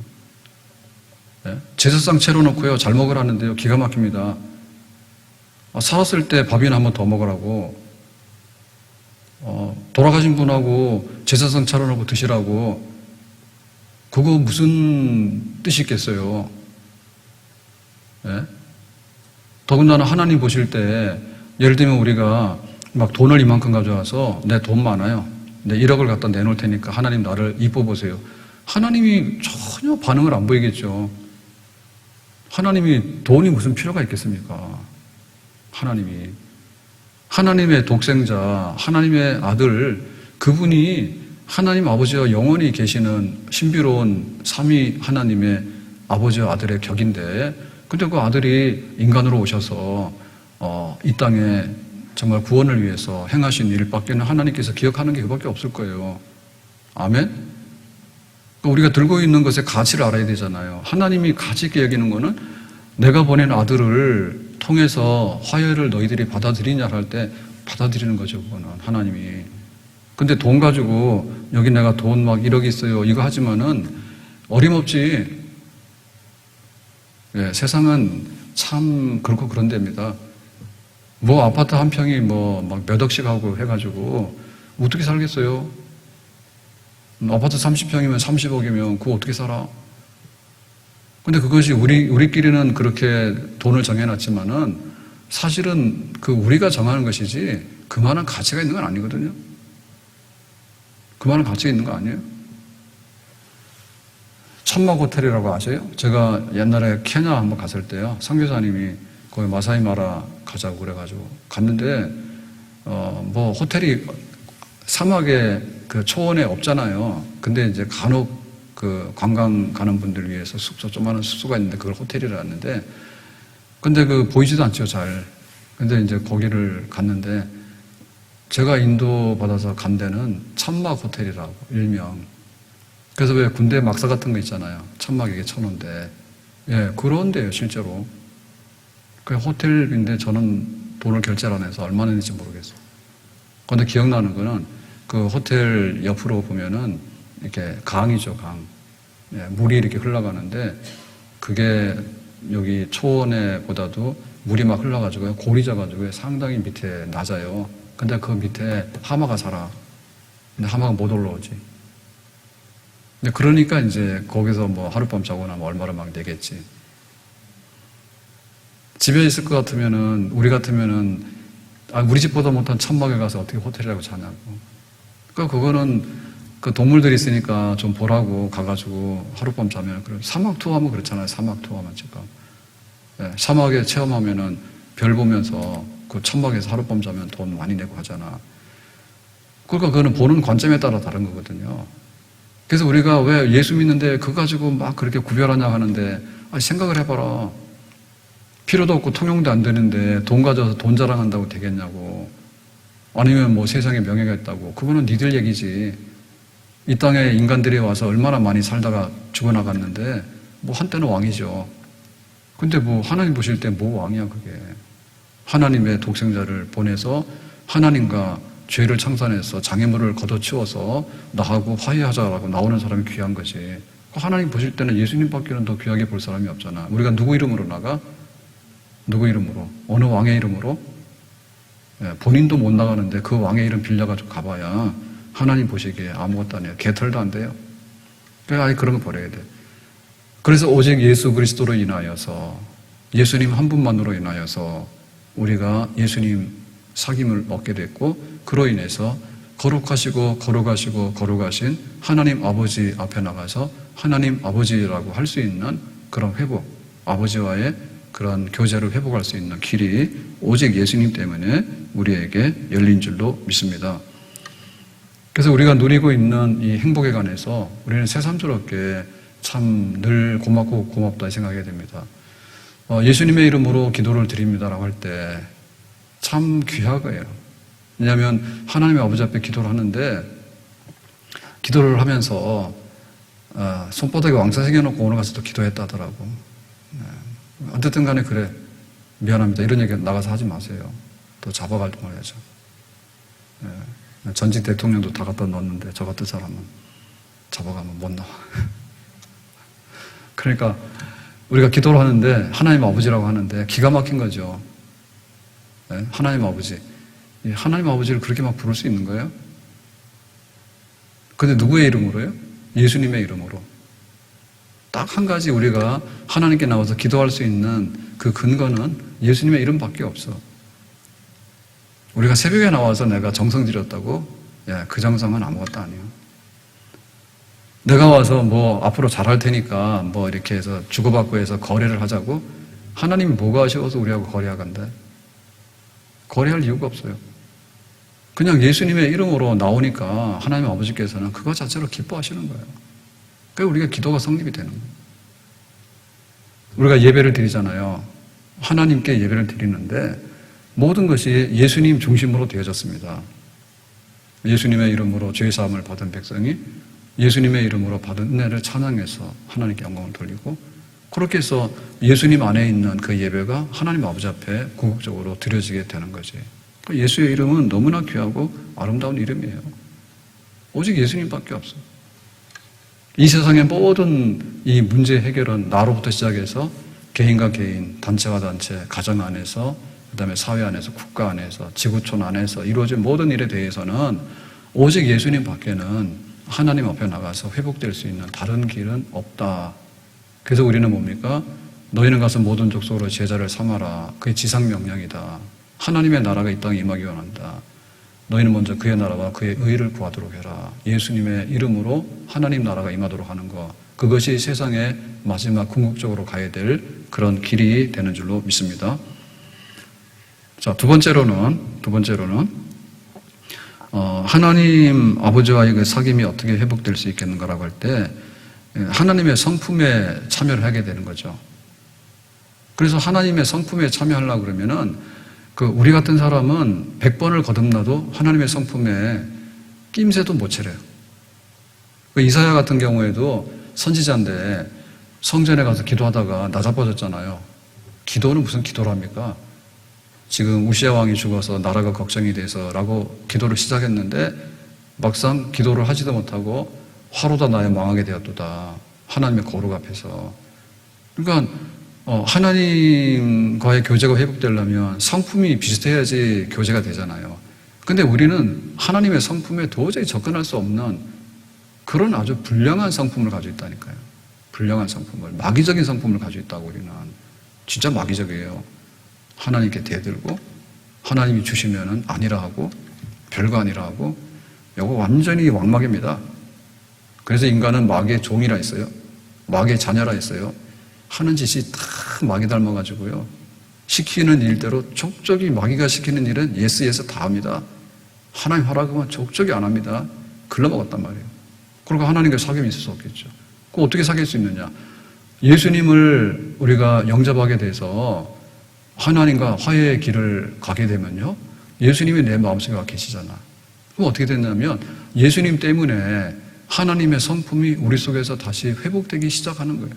예? 제사상 채워놓고요, 잘 먹으라는데요, 기가 막힙니다. 살았을 때 밥이나 한 번 더 먹으라고, 돌아가신 분하고 제사상 차려놓고 드시라고, 그거 무슨 뜻이 있겠어요? 예? 더군다나 하나님 보실 때, 예를 들면 우리가 막 돈을 이만큼 가져와서 내 돈 많아요, 내 1억을 갖다 내놓을 테니까 하나님 나를 이뻐 보세요. 하나님이 전혀 반응을 안 보이겠죠. 하나님이 돈이 무슨 필요가 있겠습니까? 하나님의 독생자, 하나님의 아들, 그분이 하나님 아버지와 영원히 계시는 신비로운 삼위 하나님의 아버지와 아들의 격인데, 근데 그 아들이 인간으로 오셔서 이 땅에 정말 구원을 위해서 행하신 일밖에는 하나님께서 기억하는 게 그밖에 없을 거예요. 아멘? 우리가 들고 있는 것의 가치를 알아야 되잖아요. 하나님이 가치 있게 여기는 거는, 내가 보낸 아들을 통해서 화해를 너희들이 받아들이냐 할 때 받아들이는 거죠. 그거는 하나님이. 근데 돈 가지고 여기 내가 돈 막 1억 있어요 이거 하지만은 어림없지. 예, 세상은 참 그렇고 그런 데입니다. 뭐 아파트 한 평이 뭐 막 몇 억씩 하고 해가지고 어떻게 살겠어요? 아파트 30평이면 30억이면 그거 어떻게 살아? 근데 그것이 우리끼리는 그렇게 돈을 정해놨지만은 사실은 그 우리가 정하는 것이지 그만한 가치가 있는 건 아니거든요. 그만한 가치가 있는 거 아니에요? 천막 호텔이라고 아세요? 제가 옛날에 케냐 한번 갔을 때요, 선교사님이 거기 마사이마라 가자고 그래가지고 갔는데, 뭐 호텔이 사막에 그 초원에 없잖아요. 근데 이제 간혹 그 관광 가는 분들 위해서 숙소, 조그마한 숙소가 있는데 그걸 호텔이라 하는데, 근데 그 보이지도 않죠, 잘. 근데 이제 거기를 갔는데, 제가 인도 받아서 간 데는 천막 호텔이라고, 일명. 그래서 왜 군대 막사 같은 거 있잖아요. 천막에게 쳐놓은데. 예, 그런 데요, 실제로. 그 호텔인데 저는 돈을 결제를 안 해서 얼마나 했는지 모르겠어요. 그런데 기억나는 거는 그 호텔 옆으로 보면은 이렇게 강이죠, 강. 예, 물이 이렇게 흘러가는데 그게 여기 초원에보다도 물이 막 흘러가지고 골이 져가지고 상당히 밑에 낮아요. 근데 그 밑에 하마가 살아. 근데 하마가 못 올라오지. 근데 그러니까 이제 거기서 뭐 하룻밤 자고 나면 얼마나 막 내겠지. 집에 있을 것 같으면은, 우리 같으면은, 우리 집보다 못한 천막에 가서 어떻게 호텔이라고 자냐고. 그러니까 그거는 그 동물들이 있으니까 좀 보라고 가가지고 하룻밤 자면, 사막 투어하면 그렇잖아요. 사막 투어하면 지금. 네, 사막에 체험하면은 별 보면서 그 천막에서 하룻밤 자면 돈 많이 내고 하잖아. 그러니까 그거는 보는 관점에 따라 다른 거거든요. 그래서 우리가 왜 예수 믿는데 그거 가지고 막 그렇게 구별하냐 하는데, 생각을 해봐라. 필요도 없고 통용도 안 되는데 돈 가져서 돈 자랑한다고 되겠냐고. 아니면 뭐 세상에 명예가 있다고. 그거는 니들 얘기지. 이 땅에 인간들이 와서 얼마나 많이 살다가 죽어나갔는데 뭐 한때는 왕이죠. 근데 뭐 하나님 보실 때 뭐 왕이야 그게. 하나님의 독생자를 보내서 하나님과 죄를 청산해서 장애물을 걷어치워서 나하고 화해하자라고 나오는 사람이 귀한 거지. 하나님 보실 때는 예수님밖에는 더 귀하게 볼 사람이 없잖아. 우리가 누구 이름으로 나가? 누구 이름으로? 어느 왕의 이름으로? 본인도 못 나가는데 그 왕의 이름 빌려가지고 가봐야 하나님 보시기에 아무것도 아니에요. 개털도 안 돼요. 아예 그런 거 버려야 돼. 그래서 오직 예수 그리스도로 인하여서, 예수님 한 분만으로 인하여서 우리가 예수님 사귐을 얻게 됐고, 그로 인해서 거룩하시고 거룩하시고 거룩하신 하나님 아버지 앞에 나가서 하나님 아버지라고 할 수 있는 그런 회복, 아버지와의 그런 교제를 회복할 수 있는 길이 오직 예수님 때문에 우리에게 열린 줄로 믿습니다. 그래서 우리가 누리고 있는 이 행복에 관해서 우리는 새삼스럽게 참 늘 고맙고 고맙다 생각하게 됩니다. 예수님의 이름으로 기도를 드립니다라고 할 때 참 귀하고요. 왜냐하면 하나님의 아버지 앞에 기도를 하는데, 기도를 하면서 손바닥에 왕자 새겨놓고 오늘 가서 또 기도했다 하더라고. 어쨌든 간에 그래, 미안합니다, 이런 얘기 나가서 하지 마세요. 또 잡아갈 동안해야죠. 전직 대통령도 다 갖다 넣었는데 저 같은 사람은 잡아가면 못 나와. 그러니까 우리가 기도를 하는데 하나님 아버지라고 하는데 기가 막힌 거죠. 하나님 아버지. 하나님 아버지를 그렇게 막 부를 수 있는 거예요? 근데 누구의 이름으로요? 예수님의 이름으로. 딱 한 가지 우리가 하나님께 나와서 기도할 수 있는 그 근거는 예수님의 이름밖에 없어. 우리가 새벽에 나와서 내가 정성 들였다고? 그 정성은 아무것도 아니에요. 내가 와서 뭐 앞으로 잘할 테니까 뭐 이렇게 해서 주고받고 해서 거래를 하자고? 하나님이 뭐가 아쉬워서 우리하고 거래하건데? 거래할 이유가 없어요. 그냥 예수님의 이름으로 나오니까 하나님 아버지께서는 그거 자체로 기뻐하시는 거예요. 그러니까 우리가 기도가 성립이 되는 거예요. 우리가 예배를 드리잖아요. 하나님께 예배를 드리는데 모든 것이 예수님 중심으로 되어졌습니다. 예수님의 이름으로 죄사함을 받은 백성이 예수님의 이름으로 받은 은혜를 찬양해서 하나님께 영광을 돌리고, 그렇게 해서 예수님 안에 있는 그 예배가 하나님 아버지 앞에 궁극적으로 드려지게 되는 거지. 예수의 이름은 너무나 귀하고 아름다운 이름이에요. 오직 예수님밖에 없어. 이 세상의 모든 이 문제 해결은 나로부터 시작해서 개인과 개인, 단체와 단체, 가정 안에서, 그 다음에 사회 안에서, 국가 안에서, 지구촌 안에서 이루어진 모든 일에 대해서는 오직 예수님 밖에는 하나님 앞에 나가서 회복될 수 있는 다른 길은 없다. 그래서 우리는 뭡니까? 너희는 가서 모든 족속으로 제자를 삼아라. 그게 지상명령이다. 하나님의 나라가 이 땅에 임하기 원한다. 너희는 먼저 그의 나라와 그의 의를 구하도록 해라. 예수님의 이름으로 하나님 나라가 임하도록 하는 것, 그것이 세상의 마지막 궁극적으로 가야 될 그런 길이 되는 줄로 믿습니다. 자, 두 번째로는 하나님 아버지와의 그 사귐이 어떻게 회복될 수 있겠는가라고 할 때 하나님의 성품에 참여를 하게 되는 거죠. 그래서 하나님의 성품에 참여하려고 그러면은 우리 같은 사람은 100번을 거듭나도 하나님의 성품에 낌새도 못 차려요. 이사야 같은 경우에도 선지자인데 성전에 가서 기도하다가 나자빠졌잖아요. 기도는 무슨 기도를 합니까? 지금 우시야 왕이 죽어서 나라가 걱정이 돼서라고 기도를 시작했는데 막상 기도를 하지도 못하고 화로다 나의 망하게 되었도다. 하나님의 거룩 앞에서. 그러니까 하나님과의 교제가 회복되려면 성품이 비슷해야지 교제가 되잖아요. 근데 우리는 하나님의 성품에 도저히 접근할 수 없는 그런 아주 불량한 성품을 가지고 있다니까요. 불량한 성품을, 마귀적인 성품을 가지고 있다고. 우리는 진짜 마귀적이에요. 하나님께 대들고 하나님이 주시면은 아니라 하고 별거 아니라 하고, 이거 완전히 왕마귀입니다. 그래서 인간은 마귀의 종이라 했어요. 마귀의 자녀라 했어요. 하는 짓이 다 마귀 닮아가지고요, 시키는 일대로 족족이, 마귀가 시키는 일은 예스 다 합니다. 하나님 하라고 하면 족족이 안 합니다. 글러먹었단 말이에요. 그러니까 하나님과 사귐이 있을 수 없겠죠. 그럼 어떻게 사귈 수 있느냐? 예수님을 우리가 영접하게 돼서 하나님과 화해의 길을 가게 되면요, 예수님이 내 마음속에 와 계시잖아. 그럼 어떻게 됐냐면 예수님 때문에 하나님의 성품이 우리 속에서 다시 회복되기 시작하는 거예요.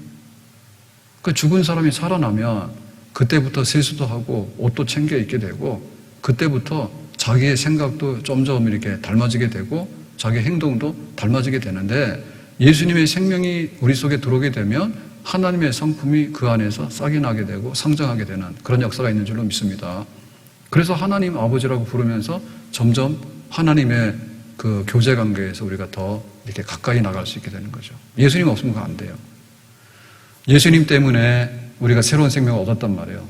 그 죽은 사람이 살아나면 그때부터 세수도 하고 옷도 챙겨 입게 되고, 그때부터 자기의 생각도 점점 이렇게 닮아지게 되고 자기 행동도 닮아지게 되는데, 예수님의 생명이 우리 속에 들어오게 되면 하나님의 성품이 그 안에서 싹이 나게 되고 성장하게 되는 그런 역사가 있는 줄로 믿습니다. 그래서 하나님 아버지라고 부르면서 점점 하나님의 그 교제 관계에서 우리가 더 이렇게 가까이 나갈 수 있게 되는 거죠. 예수님 없으면 그거 안 돼요. 예수님 때문에 우리가 새로운 생명을 얻었단 말이에요.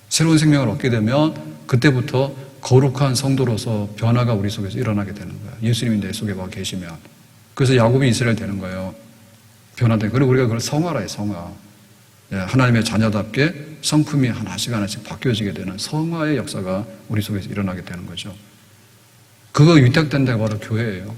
새로운 생명을 얻게 되면 그때부터 거룩한 성도로서 변화가 우리 속에서 일어나게 되는 거예요. 예수님이 내 속에 와 계시면. 그래서 야곱이 이스라엘 되는 거예요. 변화된. 그리고 우리가 그걸 성화라 해요. 성화. 하나님의 자녀답게 성품이 하나씩 바뀌어지게 되는 성화의 역사가 우리 속에서 일어나게 되는 거죠. 그거 위탁된 데가 바로 교회예요.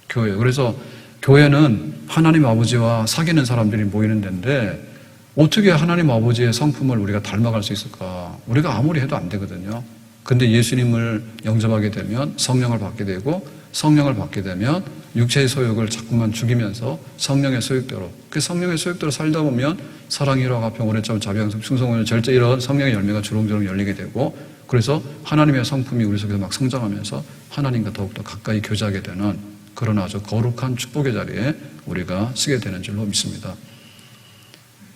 교회. 그래서 교회는 하나님 아버지와 사귀는 사람들이 모이는 데인데, 어떻게 하나님 아버지의 성품을 우리가 닮아갈 수 있을까? 우리가 아무리 해도 안 되거든요. 근데 예수님을 영접하게 되면 성령을 받게 되고, 성령을 받게 되면 육체의 소욕을 자꾸만 죽이면서 성령의 소욕대로, 그 성령의 소욕대로 살다 보면 사랑, 희락, 화평, 오래참, 자비양성, 충성을, 절제, 이런 성령의 열매가 주렁주렁 열리게 되고, 그래서 하나님의 성품이 우리 속에서 막 성장하면서 하나님과 더욱더 가까이 교제하게 되는 그런 아주 거룩한 축복의 자리에 우리가 서게 되는 줄로 믿습니다.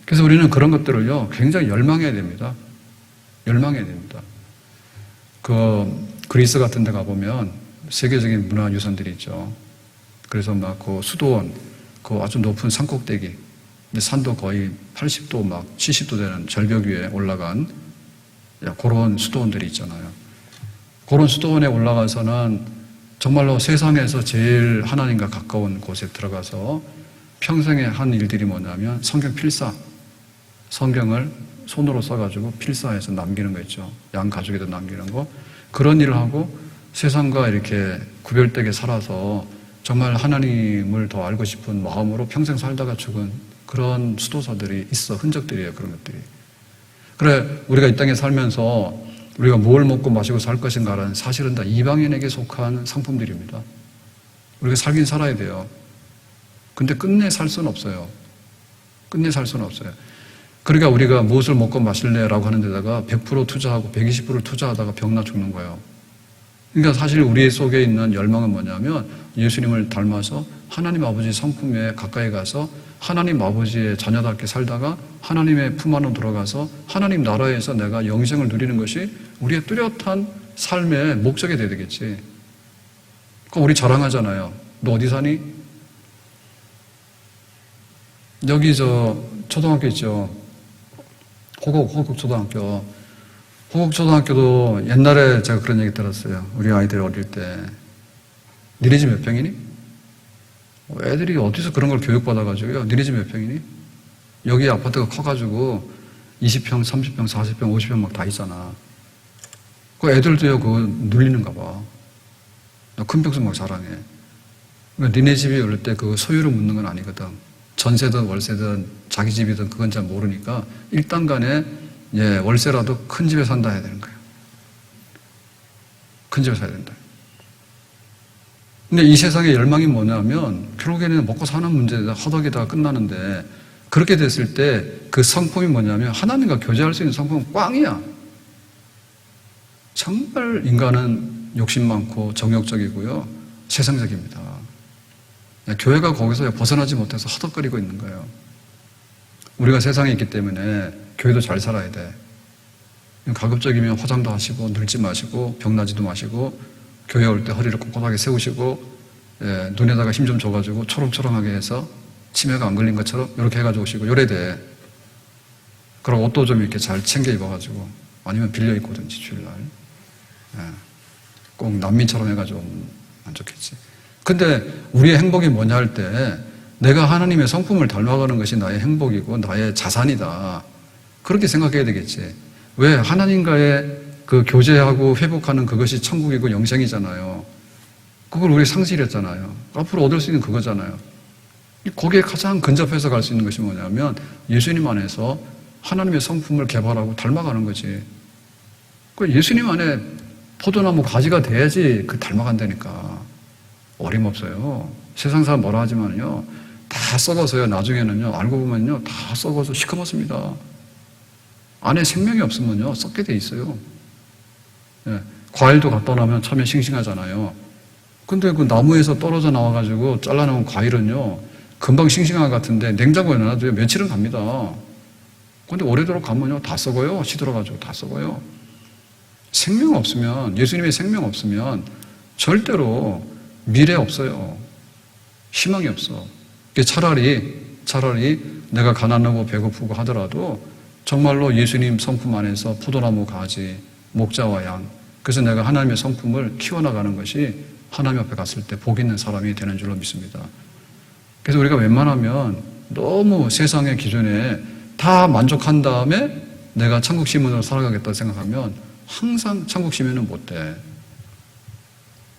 그래서 우리는 그런 것들을요, 굉장히 열망해야 됩니다. 열망해야 됩니다. 그리스 같은 데 가보면 세계적인 문화유산들이 있죠. 그래서 막 그 수도원, 그 아주 높은 산꼭대기, 근데 산도 거의 80도 막 70도 되는 절벽 위에 올라간 그런 수도원들이 있잖아요. 그런 수도원에 올라가서는 정말로 세상에서 제일 하나님과 가까운 곳에 들어가서 평생에 한 일들이 뭐냐면 성경 필사, 성경을 손으로 써가지고 필사해서 남기는 거 있죠. 양 가족에도 남기는 거. 그런 일을 하고 세상과 이렇게 구별되게 살아서 정말 하나님을 더 알고 싶은 마음으로 평생 살다가 죽은 그런 수도사들이 있어. 흔적들이에요. 그런 것들이. 그래, 우리가 이 땅에 살면서 우리가 뭘 먹고 마시고 살 것인가는 사실은 다 이방인에게 속한 상품들입니다. 우리가 살긴 살아야 돼요. 근데 끝내 살 수는 없어요. 끝내 살 수는 없어요. 그러니까 우리가 무엇을 먹고 마실래라고 하는 데다가 100% 투자하고 120% 투자하다가 병나 죽는 거예요. 그러니까 사실 우리 속에 있는 열망은 뭐냐면 예수님을 닮아서 하나님 아버지 성품에 가까이 가서 하나님 아버지의 자녀답게 살다가 하나님의 품 안으로 들어가서 하나님 나라에서 내가 영생을 누리는 것이 우리의 뚜렷한 삶의 목적이 돼야 되겠지. 그러니까 우리 자랑하잖아요. 너 어디 사니? 여기 초등학교 있죠. 호국 초등학교. 호국 초등학교도 옛날에 제가 그런 얘기 들었어요. 우리 아이들 어릴 때. 니네 집 몇 평이니? 애들이 어디서 그런 걸 교육받아가지고요. 니네 집 몇 평이니? 여기 아파트가 커가지고 20평, 30평, 40평, 50평 막 다 있잖아. 그 애들도요, 그거 눌리는가 봐. 너 큰 평수 막 자랑해. 그러니까 니네 집이 어릴 때 그 소유를 묻는 건 아니거든. 전세든 월세든 자기 집이든 그건 잘 모르니까 일단 간에 월세라도 큰 집에 산다 해야 되는 거예요. 큰 집에 사야 된다. 근데 이 세상의 열망이 뭐냐면 결국에는 먹고 사는 문제다 허덕이다가 끝나는데, 그렇게 됐을 때 그 성품이 뭐냐면 하나님과 교제할 수 있는 성품은 꽝이야. 정말 인간은 욕심 많고 정욕적이고요, 세상적입니다. 교회가 거기서 벗어나지 못해서 허덕거리고 있는 거예요. 우리가 세상에 있기 때문에 교회도 잘 살아야 돼. 가급적이면 화장도 하시고 늙지 마시고 병나지도 마시고 교회 올 때 허리를 꼿꼿하게 세우시고 눈에다가 힘 좀 줘가지고 초롱초롱하게 해서 치매가 안 걸린 것처럼 이렇게 해가지고 오시고 요래 돼. 그럼 옷도 좀 이렇게 잘 챙겨 입어가지고 아니면 빌려 입고든지 주일날 꼭 난민처럼 해가지고 안 좋겠지. 근데 우리의 행복이 뭐냐 할 때 내가 하나님의 성품을 닮아가는 것이 나의 행복이고 나의 자산이다. 그렇게 생각해야 되겠지. 왜? 하나님과의 그 교제하고 회복하는 그것이 천국이고 영생이잖아요. 그걸 우리 상실했잖아요. 앞으로 얻을 수 있는 그거잖아요. 거기에 가장 근접해서 갈 수 있는 것이 뭐냐면 예수님 안에서 하나님의 성품을 개발하고 닮아가는 거지. 그 예수님 안에 포도나무 가지가 돼야지 그 닮아간다니까. 어림없어요. 세상 사람 뭐라 하지만요. 다 썩어서요. 나중에는요. 알고 보면요. 다 썩어서 시커멓습니다. 안에 생명이 없으면요. 썩게 돼 있어요. 과일도 갖다 놓으면 처음에 싱싱하잖아요. 근데 그 나무에서 떨어져 나와가지고 잘라놓은 과일은요. 금방 싱싱한 것 같은데 냉장고에 넣어놔도 며칠은 갑니다. 근데 오래도록 가면요. 다 썩어요. 시들어가지고 다 썩어요. 생명 없으면, 예수님의 생명 없으면 절대로 미래 없어요. 희망이 없어. 차라리 내가 가난하고 배고프고 하더라도 정말로 예수님 성품 안에서 포도나무 가지, 목자와 양, 그래서 내가 하나님의 성품을 키워나가는 것이 하나님 앞에 갔을 때 복 있는 사람이 되는 줄로 믿습니다. 그래서 우리가 웬만하면 너무 세상의 기준에 다 만족한 다음에 내가 천국 시민으로 살아가겠다 생각하면 항상 천국 시민은 못 돼.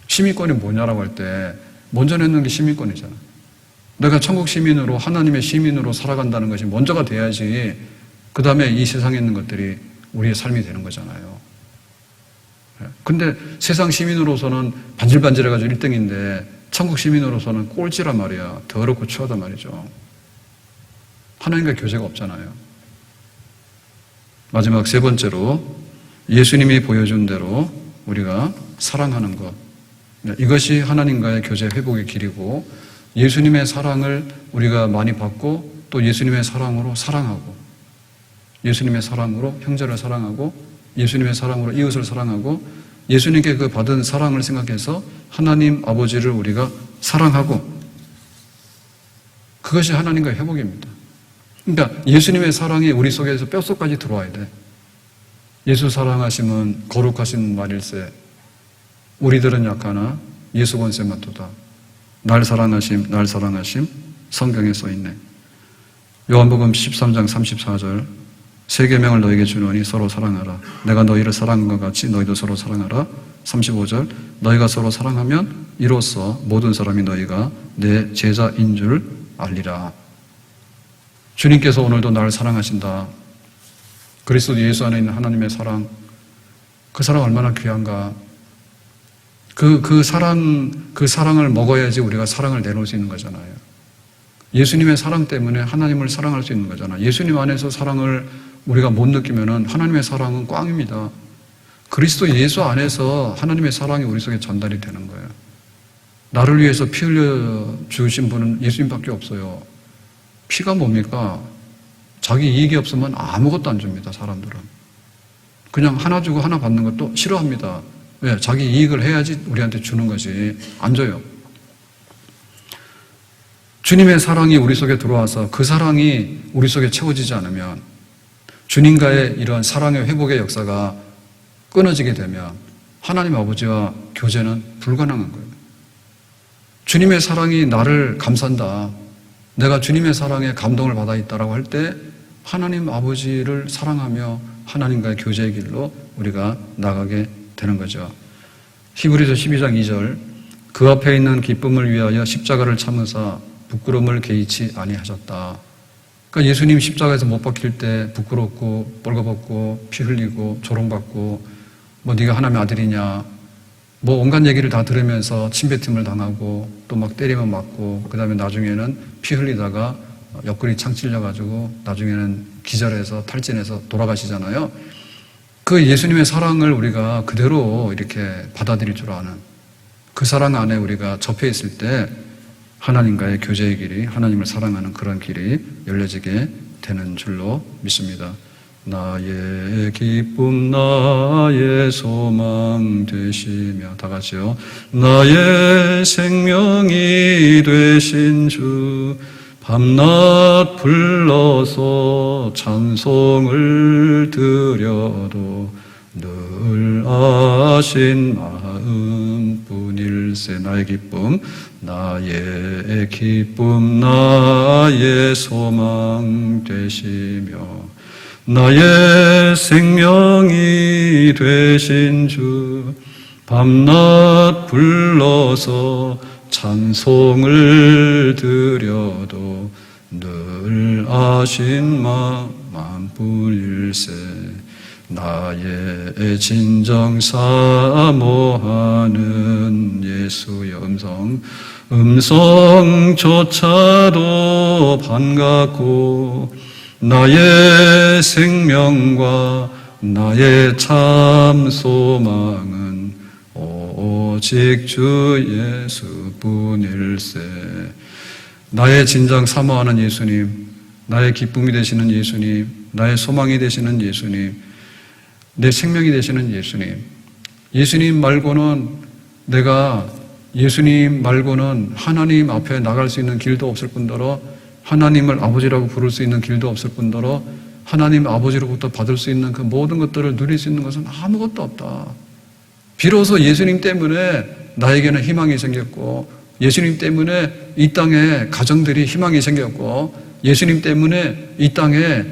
시민권이 뭐냐라고 할 때 먼저 내는 게 시민권이잖아. 내가 천국 시민으로 하나님의 시민으로 살아간다는 것이 먼저가 돼야지 그 다음에 이 세상에 있는 것들이 우리의 삶이 되는 거잖아요. 근데 세상 시민으로서는 반질반질해가지고 1등인데 천국 시민으로서는 꼴찌란 말이야. 더럽고 추하단 말이죠. 하나님과 교제가 없잖아요. 마지막 세 번째로 예수님이 보여준 대로 우리가 사랑하는 것. 이것이 하나님과의 교제 회복의 길이고 예수님의 사랑을 우리가 많이 받고 또 예수님의 사랑으로 사랑하고 예수님의 사랑으로 형제를 사랑하고 예수님의 사랑으로 이웃을 사랑하고 예수님께 그 받은 사랑을 생각해서 하나님 아버지를 우리가 사랑하고 그것이 하나님과의 회복입니다. 그러니까 예수님의 사랑이 우리 속에서 뼛속까지 들어와야 돼. 예수 사랑하심은 거룩하신 말일세 우리들은 약하나 예수 권세 맡도다. 날 사랑하심 성경에 써있네. 요한복음 13장 34절 세 계명을 너에게 주노니 서로 사랑하라. 내가 너희를 사랑한 것 같이 너희도 서로 사랑하라. 35절 너희가 서로 사랑하면 이로써 모든 사람이 너희가 내 제자인 줄 알리라. 주님께서 오늘도 나를 사랑하신다. 그리스도 예수 안에 있는 하나님의 사랑, 그 사랑 얼마나 귀한가. 그 사랑을 먹어야지 우리가 사랑을 내놓을 수 있는 거잖아요. 예수님의 사랑 때문에 하나님을 사랑할 수 있는 거잖아요. 예수님 안에서 사랑을 우리가 못 느끼면은 하나님의 사랑은 꽝입니다. 그리스도 예수 안에서 하나님의 사랑이 우리 속에 전달이 되는 거예요. 나를 위해서 피 흘려 주신 분은 예수님밖에 없어요. 피가 뭡니까? 자기 이익이 없으면 아무것도 안 줍니다, 사람들은. 그냥 하나 주고 하나 받는 것도 싫어합니다. 왜? 자기 이익을 해야지 우리한테 주는 거지. 안 줘요. 주님의 사랑이 우리 속에 들어와서 그 사랑이 우리 속에 채워지지 않으면 주님과의 이런 사랑의 회복의 역사가 끊어지게 되면 하나님 아버지와 교제는 불가능한 거예요. 주님의 사랑이 나를 감싼다. 내가 주님의 사랑에 감동을 받아 있다라고 할 때 하나님 아버지를 사랑하며 하나님과의 교제의 길로 우리가 나가게 되는 거죠. 히브리서 12장 2절 그 앞에 있는 기쁨을 위하여 십자가를 참으사 부끄러움을 개의치 아니하셨다. 그러니까 예수님 십자가에서 못 박힐 때 부끄럽고 뻘거벗고 피 흘리고 조롱받고 뭐 네가 하나님의 아들이냐 뭐 온갖 얘기를 다 들으면서 침뱉음을 당하고 또 막 때리면 맞고 그 다음에 나중에는 피 흘리다가 옆구리 창 찔려가지고 나중에는 기절해서 탈진해서 돌아가시잖아요. 그 예수님의 사랑을 우리가 그대로 이렇게 받아들일 줄 아는 그 사랑 안에 우리가 접해 있을 때 하나님과의 교제의 길이 하나님을 사랑하는 그런 길이 열려지게 되는 줄로 믿습니다. 나의 기쁨 나의 소망 되시며, 다 같이요. 나의 생명이 되신 주 밤낮 불러서 찬송을 드려도 늘 아신 마음뿐일세. 나의 기쁨 나의 소망 되시며 나의 생명이 되신 주 밤낮 불러서 찬송을 드려도 늘 아신 마음뿐일세. 나의 진정 사모하는 예수의 음성조차도 반갑고 나의 생명과 나의 참 소망은 오직 주 예수뿐일세. 나의 진정 사모하는 예수님, 나의 기쁨이 되시는 예수님, 나의 소망이 되시는 예수님, 내 생명이 되시는 예수님. 예수님 말고는 내가 예수님 말고는 하나님 앞에 나갈 수 있는 길도 없을 뿐더러 하나님을 아버지라고 부를 수 있는 길도 없을 뿐더러 하나님 아버지로부터 받을 수 있는 그 모든 것들을 누릴 수 있는 것은 아무것도 없다. 비로소 예수님 때문에 나에게는 희망이 생겼고, 예수님 때문에 이 땅에 가정들이 희망이 생겼고, 예수님 때문에 이 땅에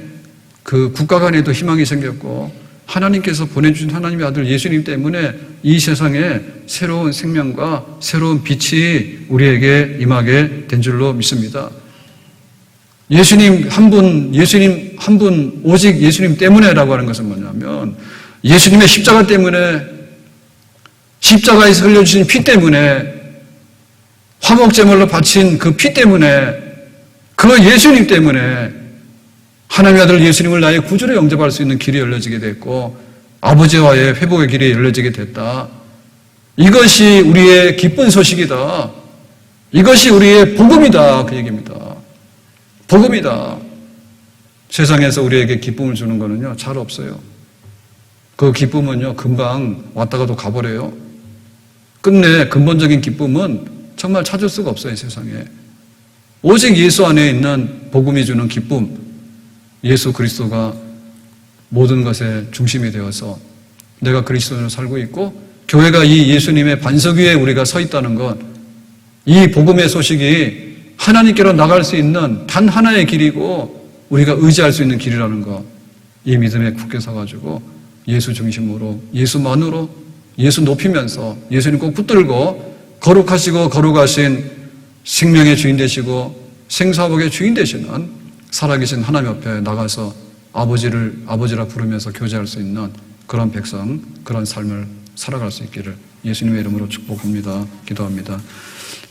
그 국가 간에도 희망이 생겼고, 하나님께서 보내주신 하나님의 아들 예수님 때문에 이 세상에 새로운 생명과 새로운 빛이 우리에게 임하게 된 줄로 믿습니다. 예수님 한 분, 오직 예수님 때문에라고 하는 것은 뭐냐면, 예수님의 십자가 때문에, 십자가에서 흘려주신 피 때문에, 화목제물로 바친 그 피 때문에, 그 예수님 때문에 하나님의 아들 예수님을 나의 구주로 영접할 수 있는 길이 열려지게 됐고, 아버지와의 회복의 길이 열려지게 됐다. 이것이 우리의 기쁜 소식이다. 이것이 우리의 복음이다. 그 얘기입니다. 복음이다. 세상에서 우리에게 기쁨을 주는 거는요, 잘 없어요. 그 기쁨은요, 금방 왔다가도 가버려요. 끝내 근본적인 기쁨은 정말 찾을 수가 없어요, 세상에. 오직 예수 안에 있는 복음이 주는 기쁨, 예수 그리스도가 모든 것의 중심이 되어서 내가 그리스도로 살고 있고, 교회가 이 예수님의 반석 위에 우리가 서 있다는 것, 이 복음의 소식이 하나님께로 나갈 수 있는 단 하나의 길이고 우리가 의지할 수 있는 길이라는 것, 이 믿음에 굳게 서가지고 예수 중심으로, 예수만으로, 예수 높이면서 예수님 꼭 붙들고 거룩하시고 거룩하신 생명의 주인 되시고 생사복의 주인 되시는 살아계신 하나님 앞에 나가서 아버지라 부르면서 교제할 수 있는 그런 백성, 그런 삶을 살아갈 수 있기를 예수님의 이름으로 축복합니다. 기도합니다.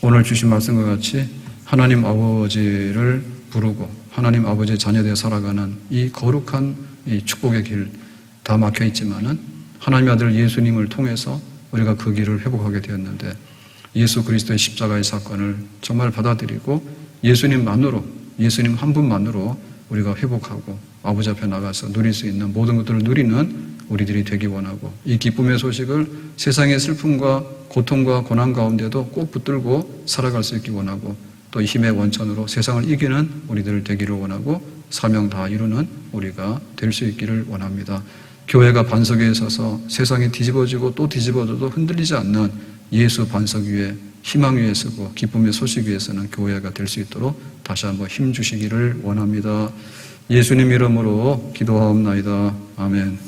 오늘 주신 말씀과 같이 하나님 아버지를 부르고 하나님 아버지의 자녀되어 살아가는 이 거룩한 이 축복의 길 다 막혀 있지만은 하나님의 아들 예수님을 통해서 우리가 그 길을 회복하게 되었는데, 예수 그리스도의 십자가의 사건을 정말 받아들이고 예수님만으로, 예수님 한 분만으로 우리가 회복하고 아버지 앞에 나가서 누릴 수 있는 모든 것들을 누리는 우리들이 되기 원하고, 이 기쁨의 소식을 세상의 슬픔과 고통과 고난 가운데도 꼭 붙들고 살아갈 수 있기 원하고, 또 힘의 원천으로 세상을 이기는 우리들 되기를 원하고, 사명 다 이루는 우리가 될 수 있기를 원합니다. 교회가 반석 위에 서서 세상이 뒤집어지고 또 뒤집어져도 흔들리지 않는 예수 반석 위에, 희망 위에 서고 기쁨의 소식 위에 서는 교회가 될 수 있도록 다시 한번 힘 주시기를 원합니다. 예수님 이름으로 기도하옵나이다. 아멘.